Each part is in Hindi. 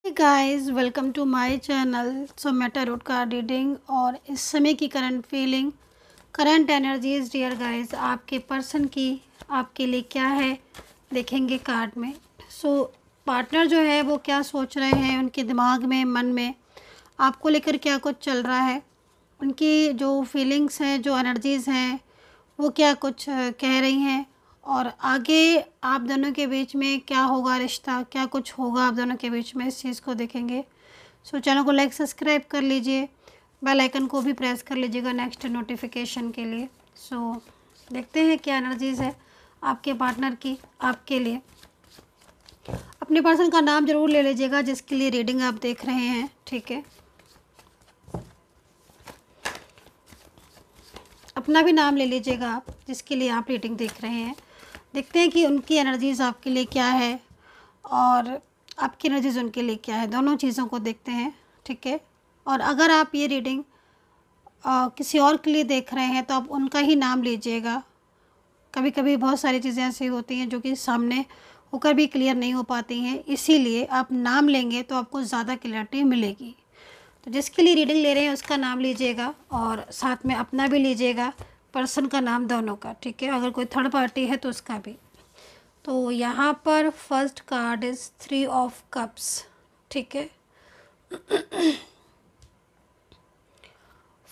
Guys, welcome to my channel. So मैं टैरोट कार्ड रीडिंग और इस समय की current feeling, current energies dear guys, आपके पर्सन की आपके लिए क्या है देखेंगे कार्ड में। सो पार्टनर जो है वो क्या सोच रहे हैं, उनके दिमाग में, मन में आपको लेकर क्या कुछ चल रहा है, उनकी जो फीलिंग्स हैं, जो एनर्जीज़ हैं, वो क्या कुछ कह रही हैं, और आगे आप दोनों के बीच में क्या होगा, रिश्ता क्या कुछ होगा आप दोनों के बीच में, इस चीज़ को देखेंगे। सो चैनल को लाइक सब्सक्राइब कर लीजिए, बेल आइकन को भी प्रेस कर लीजिएगा नेक्स्ट नोटिफिकेशन के लिए। सो देखते हैं क्या एनर्जीज़ है आपके पार्टनर की आपके लिए। अपने पर्सन का नाम ज़रूर ले लीजिएगा जिसके लिए रीडिंग आप देख रहे हैं, ठीक है। अपना भी नाम ले लीजिएगा आप जिसके लिए आप रीडिंग देख रहे हैं। देखते हैं कि उनकी एनर्जीज़ आपके लिए क्या है और आपकी एनर्जीज़ उनके लिए क्या है, दोनों चीज़ों को देखते हैं, ठीक है। और अगर आप ये रीडिंग किसी और के लिए देख रहे हैं तो आप उनका ही नाम लीजिएगा। कभी कभी बहुत सारी चीज़ें ऐसी होती हैं जो कि सामने होकर भी क्लियर नहीं हो पाती हैं, इसीलिए आप नाम लेंगे तो आपको ज़्यादा क्लियरिटी मिलेगी। तो जिसके लिए रीडिंग ले रहे हैं उसका नाम लीजिएगा और साथ में अपना भी लीजिएगा, पर्सन का नाम दोनों का, ठीक है। अगर कोई थर्ड पार्टी है तो उसका भी। तो यहाँ पर first card is 3 of cups, ठीक है।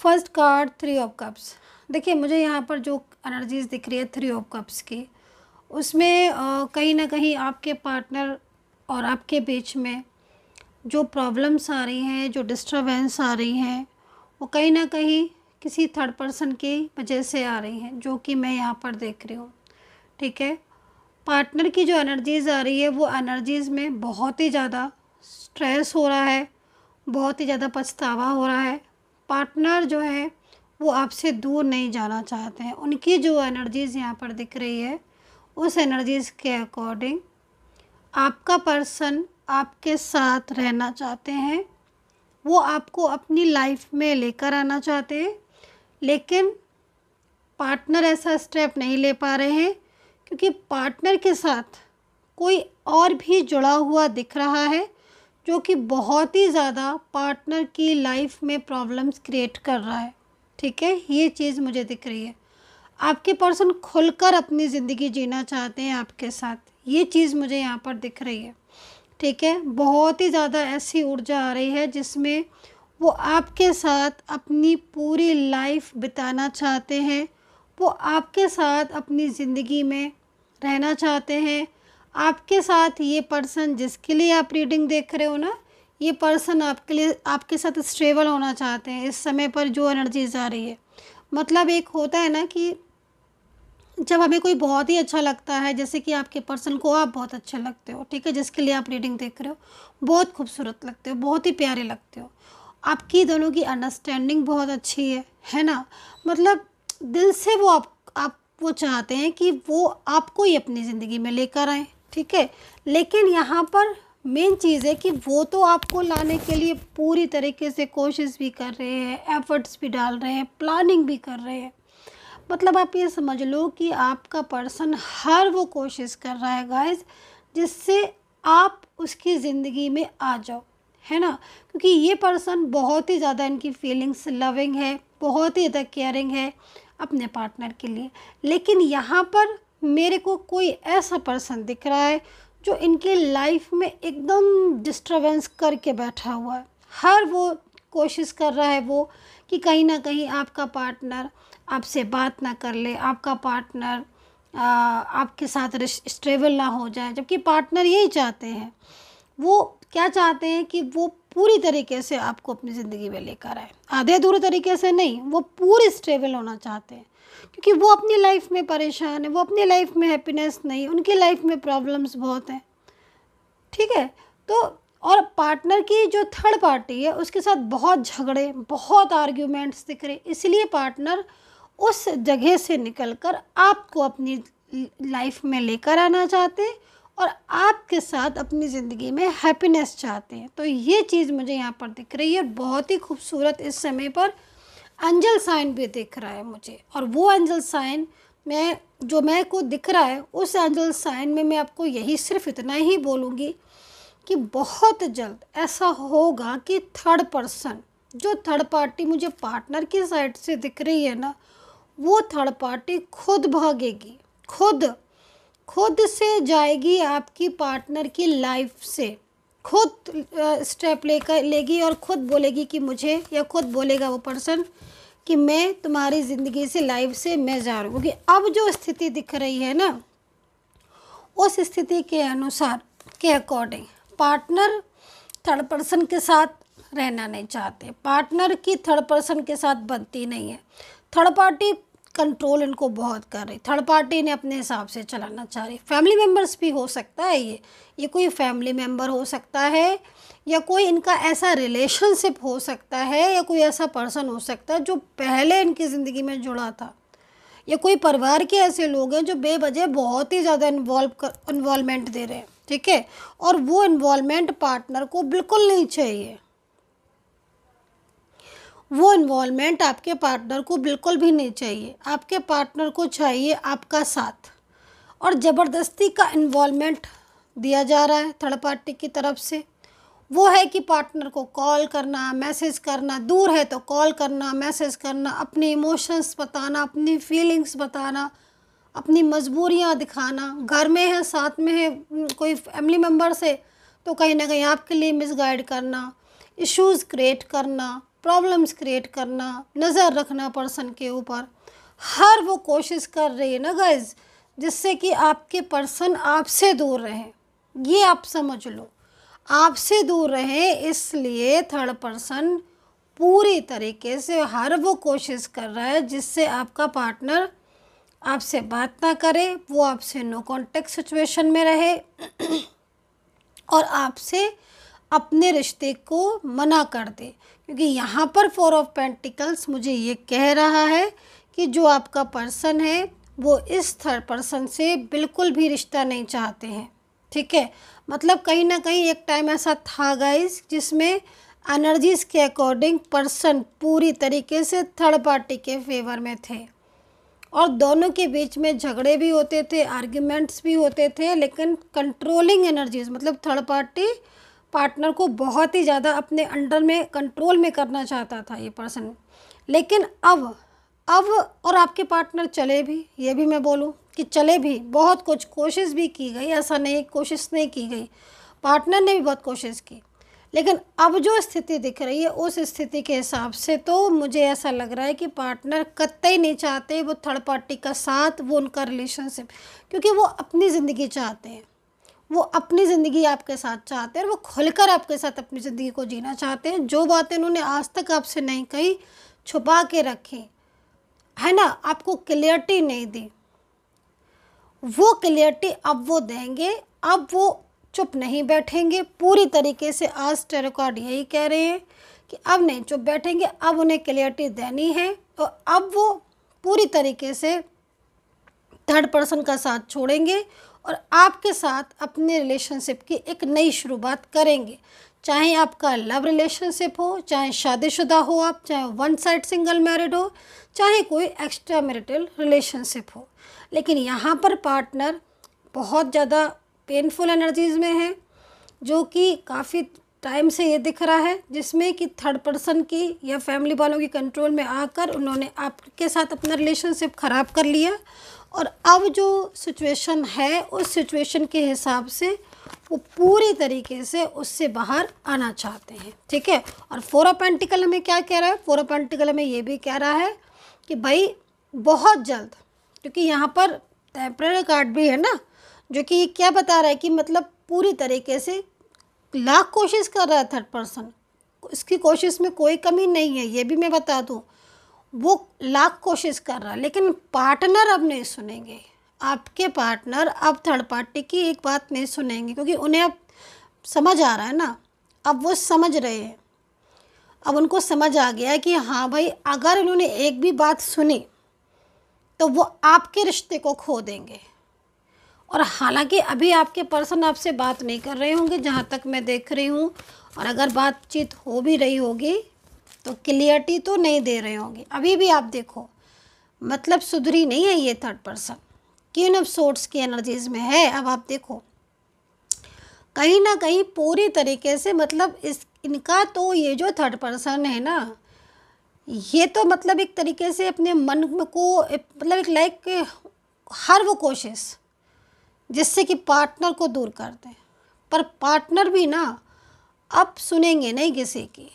First card 3 of cups. देखिए मुझे यहाँ पर जो एनर्जीज दिख रही है 3 ऑफ कप्स की, उसमें कहीं ना कहीं आपके पार्टनर और आपके बीच में जो प्रॉब्लम्स आ रही हैं, जो डिस्टरबेंस आ रही हैं, वो कहीं ना कहीं किसी थर्ड पर्सन की वजह से आ रही हैं, जो कि मैं यहाँ पर देख रही हूँ, ठीक है। पार्टनर की जो एनर्जीज़ आ रही है वो एनर्जीज़ में बहुत ही ज़्यादा स्ट्रेस हो रहा है, बहुत ही ज़्यादा पछतावा हो रहा है। पार्टनर जो है वो आपसे दूर नहीं जाना चाहते हैं। उनकी जो एनर्जीज़ यहाँ पर दिख रही है उस एनर्जीज़ के अकॉर्डिंग आपका पर्सन आपके साथ रहना चाहते हैं, वो आपको अपनी लाइफ में लेकर आना चाहते हैं, लेकिन पार्टनर ऐसा स्टेप नहीं ले पा रहे हैं क्योंकि पार्टनर के साथ कोई और भी जुड़ा हुआ दिख रहा है जो कि बहुत ही ज़्यादा पार्टनर की लाइफ में प्रॉब्लम्स क्रिएट कर रहा है, ठीक है। ये चीज़ मुझे दिख रही है। आपके पर्सन खुलकर अपनी ज़िंदगी जीना चाहते हैं आपके साथ, ये चीज़ मुझे यहाँ पर दिख रही है, ठीक है। बहुत ही ज़्यादा ऐसी ऊर्जा आ रही है जिसमें वो आपके साथ अपनी पूरी लाइफ बिताना चाहते हैं, वो आपके साथ अपनी ज़िंदगी में रहना चाहते हैं। आपके साथ ये पर्सन जिसके लिए आप रीडिंग देख रहे हो ना, ये पर्सन आपके लिए आपके साथ स्टेबल होना चाहते हैं इस समय पर जो एनर्जीज आ रही है। मतलब एक होता है ना कि जब हमें कोई बहुत ही अच्छा लगता है, जैसे कि आपके पर्सन को आप बहुत अच्छे लगते हो, ठीक है, जिसके लिए आप रीडिंग देख रहे हो, बहुत खूबसूरत लगते हो, बहुत ही प्यारे लगते हो, आपकी दोनों की अंडरस्टैंडिंग बहुत अच्छी है ना। मतलब दिल से वो आप वो चाहते हैं कि वो आपको ही अपनी ज़िंदगी में लेकर आएँ, ठीक है। लेकिन यहाँ पर मेन चीज़ है कि वो तो आपको लाने के लिए पूरी तरीके से कोशिश भी कर रहे हैं, एफर्ट्स भी डाल रहे हैं, प्लानिंग भी कर रहे हैं। मतलब आप ये समझ लो कि आपका पर्सन हर वो कोशिश कर रहा है गाइस जिससे आप उसकी ज़िंदगी में आ जाओ, है ना। क्योंकि ये पर्सन बहुत ही ज़्यादा इनकी फीलिंग्स लविंग है, बहुत ही ज़्यादा केयरिंग है अपने पार्टनर के लिए। लेकिन यहाँ पर मेरे को कोई ऐसा पर्सन दिख रहा है जो इनके लाइफ में एकदम डिस्टर्बेंस करके बैठा हुआ है। हर वो कोशिश कर रहा है वो कि कहीं ना कहीं आपका पार्टनर आपसे बात ना कर ले, आपका पार्टनर आपके साथ स्टेबल ना हो जाए। जबकि पार्टनर यही चाहते हैं, वो क्या चाहते हैं कि वो पूरी तरीके से आपको अपनी ज़िंदगी में लेकर आए, आधे अधूरे तरीके से नहीं, वो पूरी स्टेबल होना चाहते हैं क्योंकि वो अपनी लाइफ में परेशान है, वो अपनी लाइफ में हैप्पीनेस नहीं, उनकी लाइफ में प्रॉब्लम्स बहुत हैं, ठीक है। तो और पार्टनर की जो थर्ड पार्टी है उसके साथ बहुत झगड़े, बहुत आर्ग्यूमेंट्स दिख रहे, इसलिए पार्टनर उस जगह से निकलकर आपको अपनी लाइफ में लेकर आना चाहते हैं और आपके साथ अपनी ज़िंदगी में हैप्पीनेस चाहते हैं। तो ये चीज़ मुझे यहाँ पर दिख रही है। बहुत ही खूबसूरत इस समय पर एंजल साइन भी दिख रहा है मुझे, और वो एंजल साइन मैं को दिख रहा है, उस एंजल साइन में मैं आपको यही सिर्फ इतना ही बोलूँगी कि बहुत जल्द ऐसा होगा कि थर्ड पर्सन, जो थर्ड पार्टी मुझे पार्टनर की साइड से दिख रही है ना, वो थर्ड पार्टी खुद भागेगी, खुद खुद से जाएगी आपकी पार्टनर की लाइफ से, खुद स्टेप लेकर लेगी और खुद बोलेगी कि मुझे, या खुद बोलेगा वो पर्सन कि मैं तुम्हारी ज़िंदगी से, लाइफ से मैं जा रहा हूँ। क्योंकि अब जो स्थिति दिख रही है ना, उस स्थिति के अनुसार, के अकॉर्डिंग पार्टनर थर्ड पर्सन के साथ रहना नहीं चाहते, पार्टनर की थर्ड पर्सन के साथ बनती नहीं है। थर्ड पार्टी कंट्रोल इनको बहुत कर रही, थर्ड पार्टी ने अपने हिसाब से चलाना चाह रही। फैमिली मेम्बर्स भी हो सकता है, ये कोई फैमिली मेम्बर हो सकता है, या कोई इनका ऐसा रिलेशनशिप हो सकता है, या कोई ऐसा पर्सन हो सकता है जो पहले इनकी ज़िंदगी में जुड़ा था, या कोई परिवार के ऐसे लोग हैं जो बेवजह बहुत ही ज़्यादा इन्वॉल्वमेंट दे रहे हैं, ठीक है, और वो इन्वॉल्वमेंट पार्टनर को बिल्कुल नहीं चाहिए, वो इन्वॉल्वमेंट आपके पार्टनर को बिल्कुल भी नहीं चाहिए। आपके पार्टनर को चाहिए आपका साथ, और ज़बरदस्ती का इन्वॉल्वमेंट दिया जा रहा है थर्ड पार्टी की तरफ से। वो है कि पार्टनर को कॉल करना, मैसेज करना, दूर है तो कॉल करना, मैसेज करना, अपने इमोशंस बताना, अपनी फीलिंग्स बताना, अपनी मजबूरियां दिखाना। घर में है, साथ में है, कोई फैमिली मेम्बर से, तो कहीं ना कहीं आपके लिए मिसगाइड करना, इश्यूज़ क्रिएट करना, प्रॉब्लम्स क्रिएट करना, नज़र रखना पर्सन के ऊपर। हर वो कोशिश कर रही है ना गाइज, जिससे कि आपके पर्सन आपसे दूर रहें। ये आप समझ लो, आपसे दूर रहें, इसलिए थर्ड पर्सन पूरी तरीके से हर वो कोशिश कर रहा है जिससे आपका पार्टनर आपसे बात ना करे, वो आपसे नो कॉन्टेक्ट सिचुएशन में रहे और आपसे अपने रिश्ते को मना कर दे। क्योंकि यहाँ पर 4 ऑफ पेंटिकल्स मुझे ये कह रहा है कि जो आपका पर्सन है वो इस थर्ड पर्सन से बिल्कुल भी रिश्ता नहीं चाहते हैं, ठीक है। मतलब कहीं ना कहीं एक टाइम ऐसा था गाइस जिसमें एनर्जीज़ के अकॉर्डिंग पर्सन पूरी तरीके से थर्ड पार्टी के फेवर में थे, और दोनों के बीच में झगड़े भी होते थे, आर्ग्यूमेंट्स भी होते थे, लेकिन कंट्रोलिंग एनर्जीज़, मतलब थर्ड पार्टी पार्टनर को बहुत ही ज़्यादा अपने अंडर में, कंट्रोल में करना चाहता था ये पर्सन। लेकिन अब और आपके पार्टनर चले भी, ये भी मैं बोलूँ कि चले भी, बहुत कुछ कोशिश भी की गई, ऐसा नहीं कोशिश नहीं की गई, पार्टनर ने भी बहुत कोशिश की। लेकिन अब जो स्थिति दिख रही है उस स्थिति के हिसाब से तो मुझे ऐसा लग रहा है कि पार्टनर कतई नहीं चाहते वो थर्ड पार्टी का साथ, वो उनका रिलेशनशिप, क्योंकि वो अपनी ज़िंदगी चाहते हैं, वो अपनी ज़िंदगी आपके साथ चाहते हैं, और वो खुलकर आपके साथ अपनी ज़िंदगी को जीना चाहते हैं। जो बातें उन्होंने आज तक आपसे नहीं कही, छुपा के रखी है ना, आपको क्लियरिटी नहीं दी, वो क्लियरिटी अब वो देंगे। अब वो चुप नहीं बैठेंगे पूरी तरीके से। आज टैरो कार्ड यही कह रहे हैं कि अब नहीं चुप बैठेंगे, अब उन्हें क्लियरिटी देनी है। तो अब वो पूरी तरीके से थर्ड पर्सन का साथ छोड़ेंगे और आपके साथ अपने रिलेशनशिप की एक नई शुरुआत करेंगे। चाहे आपका लव रिलेशनशिप हो, चाहे शादीशुदा हो आप, चाहे वन साइड सिंगल मैरिड हो, चाहे कोई एक्स्ट्रा मैरिटल रिलेशनशिप हो। लेकिन यहाँ पर पार्टनर बहुत ज़्यादा पेनफुल एनर्जीज़ में है, जो कि काफ़ी टाइम से ये दिख रहा है, जिसमें कि थर्ड पर्सन की या फैमिली वालों की कंट्रोल में आकर उन्होंने आपके साथ अपना रिलेशनशिप ख़राब कर लिया। और अब जो सिचुएशन है उस सिचुएशन के हिसाब से वो पूरी तरीके से उससे बाहर आना चाहते हैं, ठीक है। और 4 ऑफ पेंटिकल हमें क्या कह रहा है? 4 ऑफ पेंटिकल हमें ये भी कह रहा है कि भाई बहुत जल्द, क्योंकि यहाँ पर टेम्पररी कार्ड भी है ना, जो कि ये क्या बता रहा है कि मतलब पूरी तरीके से लाख कोशिश कर रहा है थर्ड पर्सन, इसकी कोशिश में कोई कमी नहीं है, ये भी मैं बता दूँ, वो लाख कोशिश कर रहा है। लेकिन पार्टनर अब नहीं सुनेंगे, आपके पार्टनर अब थर्ड पार्टी की एक बात नहीं सुनेंगे, क्योंकि उन्हें अब समझ आ रहा है ना, अब वो समझ रहे हैं, अब उनको समझ आ गया कि हाँ भाई अगर उन्होंने एक भी बात सुनी तो वो आपके रिश्ते को खो देंगे। और हालांकि अभी आपके पर्सन आपसे बात नहीं कर रहे होंगे जहाँ तक मैं देख रही हूँ, और अगर बातचीत हो भी रही होगी तो क्लियरिटी तो नहीं दे रहे होंगे अभी भी। आप देखो मतलब सुधरी नहीं है ये third person, queen of swords की एनर्जीज में है। अब आप देखो कहीं ना कहीं पूरी तरीके से, मतलब इस इनका तो ये जो थर्ड पर्सन है ना, ये तो मतलब एक तरीके से अपने मन को मतलब एक लाइक हर वो कोशिश जिससे कि पार्टनर को दूर कर दें, पर पार्टनर भी ना अब सुनेंगे नहीं किसी की।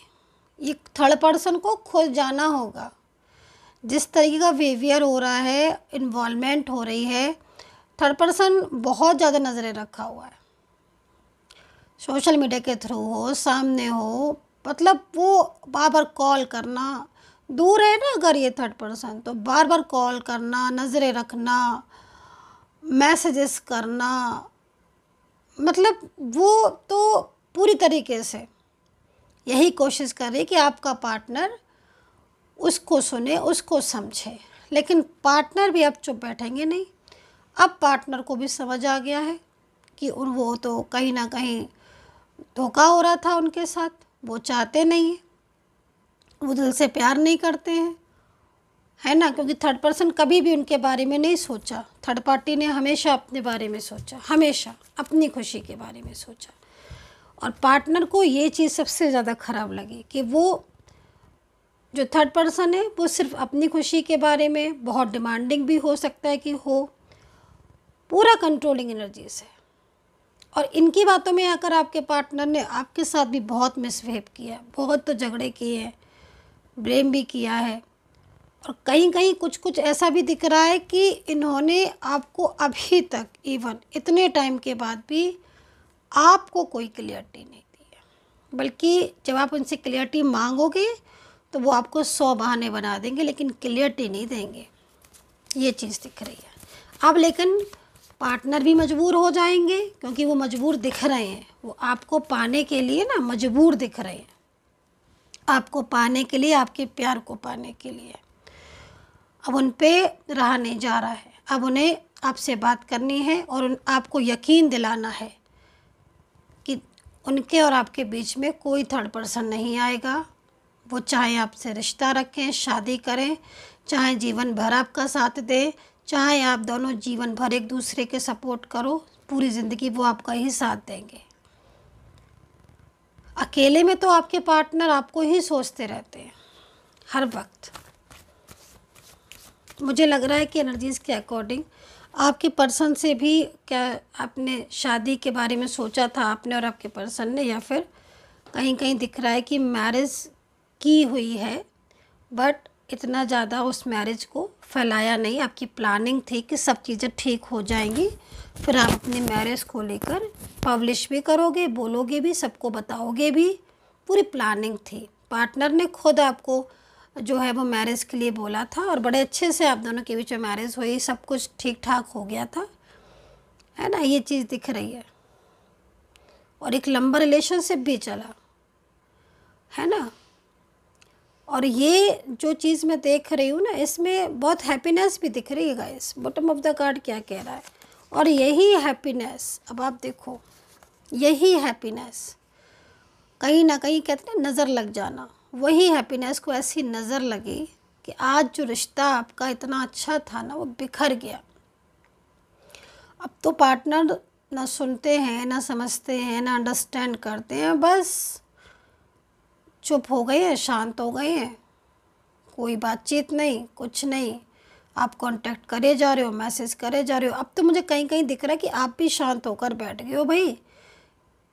ये थर्ड पर्सन को खुद जाना होगा। जिस तरीके का बिहेवियर हो रहा है, इन्वॉल्वमेंट हो रही है, थर्ड पर्सन बहुत ज़्यादा नज़रें रखा हुआ है, सोशल मीडिया के थ्रू हो, सामने हो, मतलब वो बार बार कॉल करना, दूर है ना अगर ये थर्ड पर्सन, तो बार बार कॉल करना, नज़रें रखना, मैसेजेस करना, मतलब वो तो पूरी तरीके से यही कोशिश कर रही है कि आपका पार्टनर उसको सुने, उसको समझे। लेकिन पार्टनर भी अब चुप बैठेंगे नहीं। अब पार्टनर को भी समझ आ गया है कि वो तो कहीं ना कहीं धोखा हो रहा था उनके साथ, वो चाहते नहीं हैं, वो दिल से प्यार नहीं करते हैं, है ना, क्योंकि थर्ड पर्सन कभी भी उनके बारे में नहीं सोचा। थर्ड पार्टी ने हमेशा अपने बारे में सोचा, हमेशा अपनी खुशी के बारे में सोचा। और पार्टनर को ये चीज़ सबसे ज़्यादा ख़राब लगी कि वो जो थर्ड पर्सन है वो सिर्फ अपनी खुशी के बारे में, बहुत डिमांडिंग भी हो सकता है कि हो, पूरा कंट्रोलिंग एनर्जी से। और इनकी बातों में आकर आपके पार्टनर ने आपके साथ भी बहुत मिसबिहेव किया, बहुत तो झगड़े किए हैं, ब्लेम भी किया है। और कहीं कहीं कुछ कुछ ऐसा भी दिख रहा है कि इन्होंने आपको अभी तक, इवन इतने टाइम के बाद भी आपको कोई क्लियरिटी नहीं दी है। बल्कि जब आप उनसे क्लियरिटी मांगोगे तो वो आपको 100 बहाने बना देंगे, लेकिन क्लियरिटी नहीं देंगे। ये चीज़ दिख रही है अब। लेकिन पार्टनर भी मजबूर हो जाएंगे, क्योंकि वो मजबूर दिख रहे हैं, वो आपको पाने के लिए ना मजबूर दिख रहे हैं, आपको पाने के लिए, आपके प्यार को पाने के लिए। अब उन पे रहा नहीं जा रहा है, अब उन्हें आपसे बात करनी है और आपको यकीन दिलाना है कि उनके और आपके बीच में कोई थर्ड पर्सन नहीं आएगा। वो चाहे आपसे रिश्ता रखें, शादी करें, चाहे जीवन भर आपका साथ दे, चाहे आप दोनों जीवन भर एक दूसरे के सपोर्ट करो, पूरी ज़िंदगी वो आपका ही साथ देंगे। अकेले में तो आपके पार्टनर आपको ही सोचते रहते हैं हर वक्त। मुझे लग रहा है कि एनर्जीज़ के अकॉर्डिंग आपके पर्सन से भी क्या आपने शादी के बारे में सोचा था आपने और आपके पर्सन ने, या फिर कहीं कहीं दिख रहा है कि मैरिज की हुई है, बट इतना ज़्यादा उस मैरिज को फैलाया नहीं। आपकी प्लानिंग थी कि सब चीज़ें ठीक हो जाएंगी, फिर आप अपनी मैरिज को लेकर पब्लिश भी करोगे, बोलोगे भी, सबको बताओगे भी, पूरी प्लानिंग थी। पार्टनर ने खुद आपको जो है वो मैरिज के लिए बोला था और बड़े अच्छे से आप दोनों के बीच में मैरिज हुई, सब कुछ ठीक ठाक हो गया था, है ना, ये चीज़ दिख रही है। और एक लंबा रिलेशनशिप भी चला, है ना। और ये जो चीज़ मैं देख रही हूँ ना, इसमें बहुत हैप्पीनेस भी दिख रही है guys. Bottom of the card क्या कह रहा है, और यही हैप्पीनेस, अब आप देखो, यही हैप्पीनेस कहीं ना कहीं कहते हैं नज़र लग जाना, वही हैप्पीनेस को ऐसी नज़र लगी कि आज जो रिश्ता आपका इतना अच्छा था ना, वो बिखर गया। अब तो पार्टनर ना सुनते हैं, ना समझते हैं, ना अंडरस्टैंड करते हैं, बस चुप हो गए हैं, शांत हो गए हैं, कोई बातचीत नहीं, कुछ नहीं। आप कांटेक्ट करे जा रहे हो, मैसेज करे जा रहे हो। अब तो मुझे कहीं कहीं दिख रहा है कि आप भी शांत होकर बैठ गए हो भाई,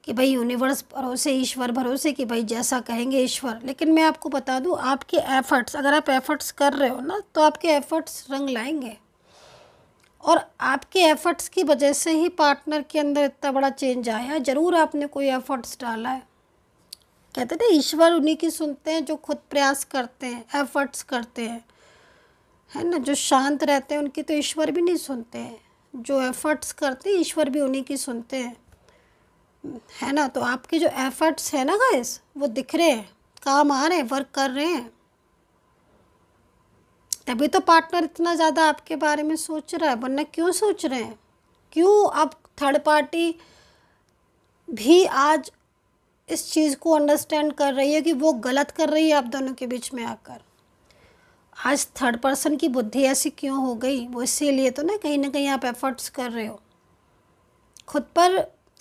कि भाई यूनिवर्स भरोसे, ईश्वर भरोसे, कि भाई जैसा कहेंगे ईश्वर। लेकिन मैं आपको बता दूं, आपके एफ़र्ट्स, अगर आप एफ़र्ट्स कर रहे हो ना, तो आपके एफ़र्ट्स रंग लाएंगे। और आपके एफ़र्ट्स की वजह से ही पार्टनर के अंदर इतना बड़ा चेंज आया है। ज़रूर आपने कोई एफ़र्ट्स डाला है। कहते हैं ना, ईश्वर उन्हीं की सुनते हैं जो खुद प्रयास करते हैं, एफ़र्ट्स करते हैं, है ना। जो शांत रहते हैं उनकी तो ईश्वर भी नहीं सुनते हैं, जो एफ़र्ट्स करते हैं ईश्वर भी उन्हीं की सुनते हैं, है ना। तो आपके जो एफ़र्ट्स हैं ना गाइस, वो दिख रहे हैं, काम आ रहे हैं, वर्क कर रहे हैं। तभी तो पार्टनर इतना ज़्यादा आपके बारे में सोच रहा है, वरना क्यों सोच रहे हैं? क्यों अब थर्ड पार्टी भी आज इस चीज़ को अंडरस्टैंड कर रही है कि वो गलत कर रही है आप दोनों के बीच में आकर? आज थर्ड पर्सन की बुद्धि ऐसी क्यों हो गई? वो इसीलिए तो ना कहीं आप एफ़र्ट्स कर रहे हो, खुद पर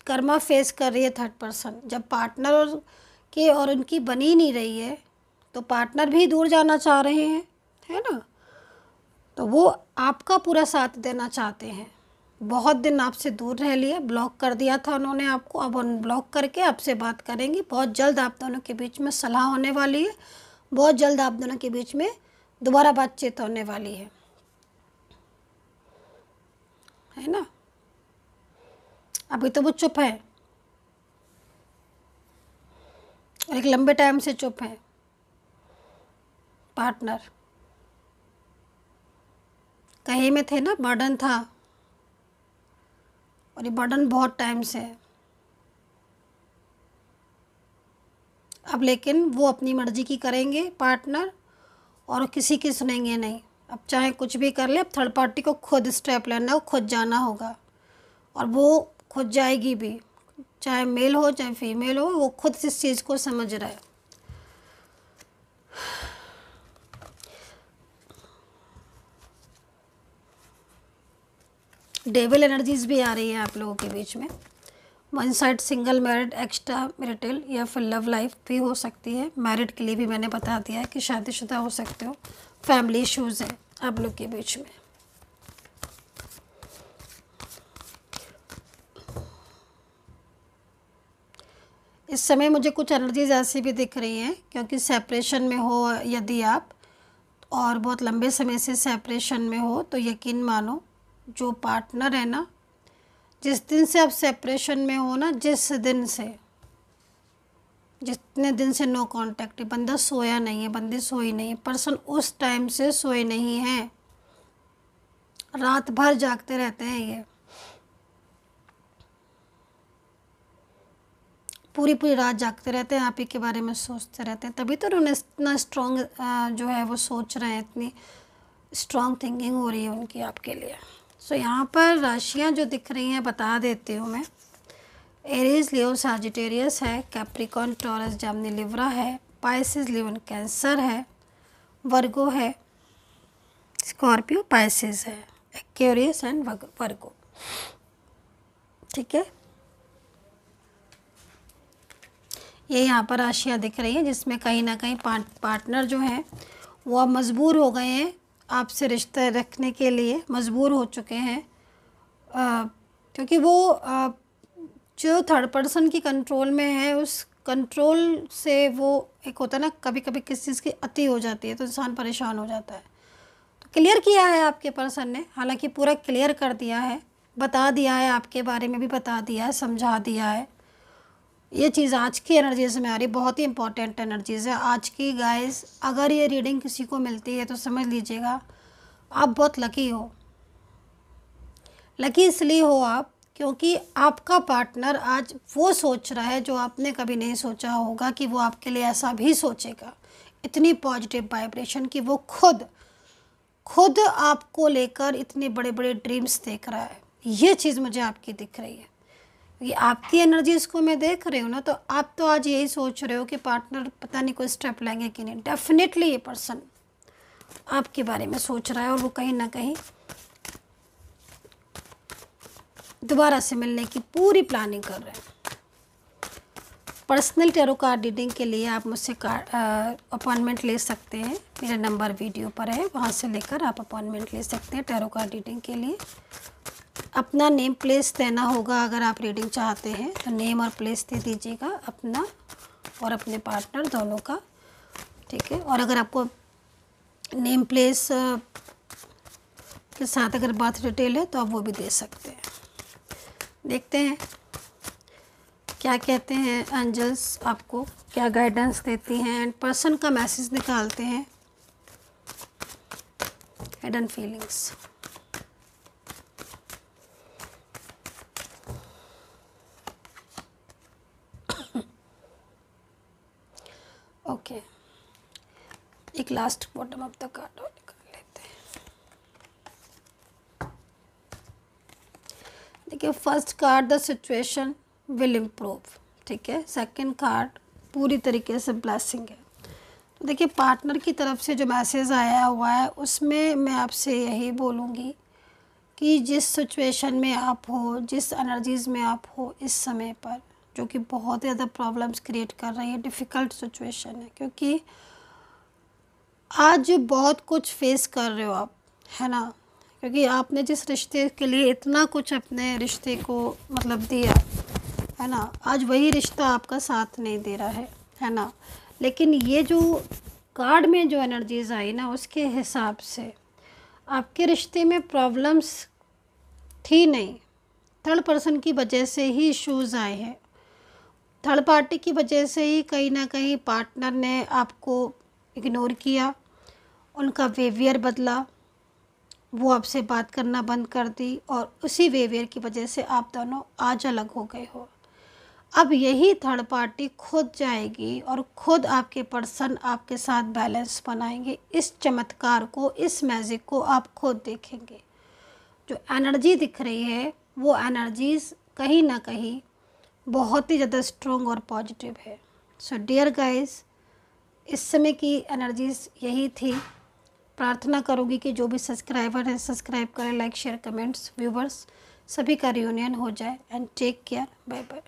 कर्मा फेस कर रही है थर्ड पर्सन। जब पार्टनर के और उनकी बनी नहीं रही है तो पार्टनर भी दूर जाना चाह रहे हैं, है ना। तो वो आपका पूरा साथ देना चाहते हैं। बहुत दिन आपसे दूर रह लिए, ब्लॉक कर दिया था उन्होंने आपको, अब अनब्लॉक करके आपसे बात करेंगे। बहुत जल्द आप दोनों के बीच में सलाह होने वाली है, बहुत जल्द आप दोनों के बीच में दोबारा बातचीत होने वाली है ना। अभी तो वो चुप है, और एक लंबे टाइम से चुप है पार्टनर। कहीं में थे ना, बर्डन था, और ये बर्डन बहुत टाइम से है। अब लेकिन वो अपनी मर्जी की करेंगे पार्टनर, और किसी की सुनेंगे नहीं। अब चाहे कुछ भी कर ले, अब थर्ड पार्टी को खुद स्टेप लेना हो, खुद जाना होगा, और वो खुद जाएगी भी। चाहे मेल हो चाहे फीमेल हो, वो खुद इस चीज़ को समझ रहा है। डेविल एनर्जीज भी आ रही है आप लोगों के बीच में। One side single, married, extra marital, या फिर लव लाइफ भी हो सकती है। मैरिड के लिए भी मैंने बता दिया है कि शादीशुदा हो सकते हो। फैमिली इश्यूज़ हैं आप लोग के बीच में। इस समय मुझे कुछ एनर्जीज ऐसी भी दिख रही हैं, क्योंकि सेपरेशन में हो यदि आप, और बहुत लंबे समय से सेपरेशन में हो, तो यकीन मानो जो पार्टनर है ना, जिस दिन से आप सेपरेशन में हो ना, जितने दिन से नो कांटेक्ट है, बंदा सोया नहीं है, बंदी सोई नहीं है, पर्सन उस टाइम से सोए नहीं है, रात भर जागते रहते हैं। ये पूरी पूरी रात जागते रहते हैं, आप ही के बारे में सोचते रहते हैं। तभी तो उन्होंने इतना स्ट्रॉन्ग जो है वो सोच रहे हैं, इतनी स्ट्रॉन्ग थिंकिंग हो रही है उनकी आपके लिए। सो यहाँ पर राशियाँ जो दिख रही हैं बता देती हूँ मैं। एरीज, लियो, सजिटेरियस है, कैप्रिकॉर्न, टॉरस, जेमिनी, लिब्रा है, पाइसेस, लियोन, कैंसर है, वर्गो है, स्कॉर्पियो, पाइसेस है, एक्वेरियस एंड वर्गो। ठीक है, ये यहाँ पर राशियाँ दिख रही हैं, जिसमें कहीं ना कहीं पार्टनर जो हैं वो अब मजबूर हो गए हैं आपसे रिश्ते रखने के लिए, मजबूर हो चुके हैं, क्योंकि वो जो थर्ड पर्सन की कंट्रोल में है, उस कंट्रोल से वो एक होता है ना, कभी कभी किसी चीज़ की अति हो जाती है तो इंसान परेशान हो जाता है। तो क्लियर किया है आपके पर्सन ने, हालांकि पूरा क्लियर कर दिया है, बता दिया है, आपके बारे में भी बता दिया है, समझा दिया है। ये चीज़ आज की एनर्जीज में आ रही, बहुत ही इंपॉर्टेंट एनर्जीज़ है आज की गाइस। अगर ये रीडिंग किसी को मिलती है तो समझ लीजिएगा आप बहुत लकी हो। लकी इसलिए हो आप क्योंकि आपका पार्टनर आज वो सोच रहा है जो आपने कभी नहीं सोचा होगा कि वो आपके लिए ऐसा भी सोचेगा। इतनी पॉजिटिव वाइब्रेशन कि वो खुद आपको लेकर इतने बड़े बड़े ड्रीम्स देख रहा है। ये चीज़ मुझे आपकी दिख रही है। ये आपकी एनर्जीज़ को मैं देख रही हूँ ना, तो आप तो आज यही सोच रहे हो कि पार्टनर पता नहीं कोई स्टेप लेंगे कि नहीं। डेफिनेटली ये पर्सन आपके बारे में सोच रहा है, और वो कहीं ना कहीं दोबारा से मिलने की पूरी प्लानिंग कर रहे हैं। पर्सनल टैरो कार्ड रीडिंग के लिए आप मुझसे अपॉइंटमेंट ले सकते हैं, मेरा नंबर वीडियो पर है, वहाँ से लेकर आप अपॉइंटमेंट ले सकते हैं टैरो कार्ड रीडिंग के लिए। अपना नेम प्लेस देना होगा अगर आप रीडिंग चाहते हैं, तो नेम और प्लेस दे दीजिएगा अपना और अपने पार्टनर दोनों का। ठीक है, और अगर आपको नेम प्लेस के साथ अगर बर्थ डिटेल है तो आप वो भी दे सकते हैं। देखते हैं क्या कहते हैं एंजल्स, आपको क्या गाइडेंस देती हैं, एंड पर्सन का मैसेज निकालते हैं। Hidden feelings. ओके, एक last bottom of the card और निकाल लेते हैं। देखिए, first card the situation will improve. ठीक है, सेकंड कार्ड पूरी तरीके से ब्लेसिंग है। तो देखिए, पार्टनर की तरफ से जो मैसेज आया हुआ है उसमें मैं आपसे यही बोलूँगी कि जिस सिचुएशन में आप हो, जिस एनर्जीज़ में आप हो इस समय पर, जो कि बहुत ही ज़्यादा प्रॉब्लम्स क्रिएट कर रही है, डिफ़िकल्ट सिचुएशन है, क्योंकि आज बहुत कुछ फेस कर रहे हो आप, है ना। क्योंकि आपने जिस रिश्ते के लिए इतना कुछ अपने रिश्ते को मतलब दिया, है ना, आज वही रिश्ता आपका साथ नहीं दे रहा है ना। लेकिन ये जो कार्ड में जो एनर्जीज़ आई ना, उसके हिसाब से आपके रिश्ते में प्रॉब्लम्स थी नहीं, थर्ड पर्सन की वजह से ही इश्यूज़ आए हैं। थर्ड पार्टी की वजह से ही कहीं ना कहीं पार्टनर ने आपको इग्नोर किया, उनका बिहेवियर बदला, वो आपसे बात करना बंद कर दी, और उसी बिहेवियर की वजह से आप दोनों आज अलग हो गए हो। अब यही थर्ड पार्टी खुद जाएगी और खुद आपके पर्सन आपके साथ बैलेंस बनाएंगे। इस चमत्कार को, इस मैजिक को आप खुद देखेंगे। जो एनर्जी दिख रही है वो एनर्जीज़ कहीं ना कहीं बहुत ही ज़्यादा स्ट्रॉन्ग और पॉजिटिव है। सो डियर गाइस, इस समय की एनर्जीज़ यही थी। प्रार्थना करूँगी कि जो भी सब्सक्राइबर हैं सब्सक्राइब करें, लाइक शेयर कमेंट्स, व्यूवर्स सभी का रियूनियन हो जाए। And take care, bye bye.